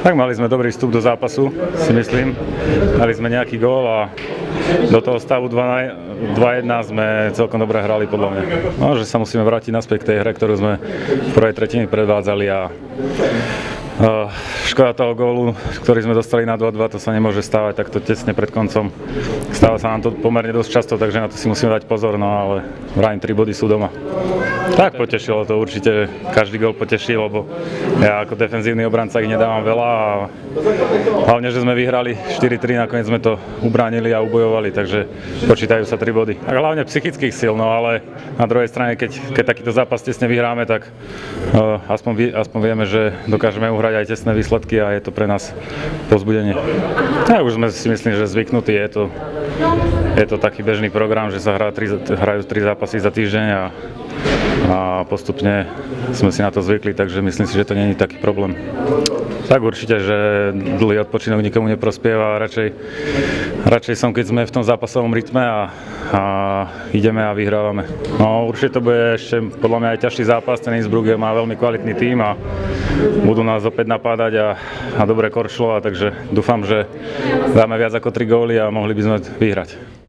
Tak mali sme dobrý vstup do zápasu, si myslím. Mali sme nejaký gól a do toho stavu 2-1 sme celkom dobre hrali podľa mňa. No, že sa musíme vrátiť naspäť k tej hre, ktorú sme v prvej tretine predvádzali a škoda toho gólu, ktorý sme dostali na 2-2, to sa nemôže stávať takto tesne pred koncom. Stáva sa nám to pomerne dosť často, takže na to si musíme dať pozor, no ale vrajím, 3 body sú doma. Tak potešilo to určite, každý gól potešil, lebo ja ako defenzívny obranca ich nedávam veľa a hlavne, že sme vyhrali 4-3, nakoniec sme to ubránili a ubojovali, takže počítajú sa 3 body. A hlavne psychických síl, no ale na druhej strane, keď takýto zápas tesne vyhráme, tak aspoň vieme, že dokážeme uhrať aj tesné výsledky a je to pre nás povzbudenie. Tak už sme si myslím, že zvyknutí, je to taký bežný program, že sa hrajú 3 zápasy za týždeň a postupne sme si na to zvykli, takže myslím si, že to nie je taký problém. Tak určite, že dlhý odpočinok nikomu neprospieva, radšej som, keď sme v tom zápasovom rytme a ideme a vyhrávame. No určite to bude ešte podľa mňa aj ťažší zápas, ten Innsbruck má veľmi kvalitný tím a budú nás opäť napádať a dobre korčľovať, takže dúfam, že dáme viac ako 3 góly a mohli by sme vyhrať.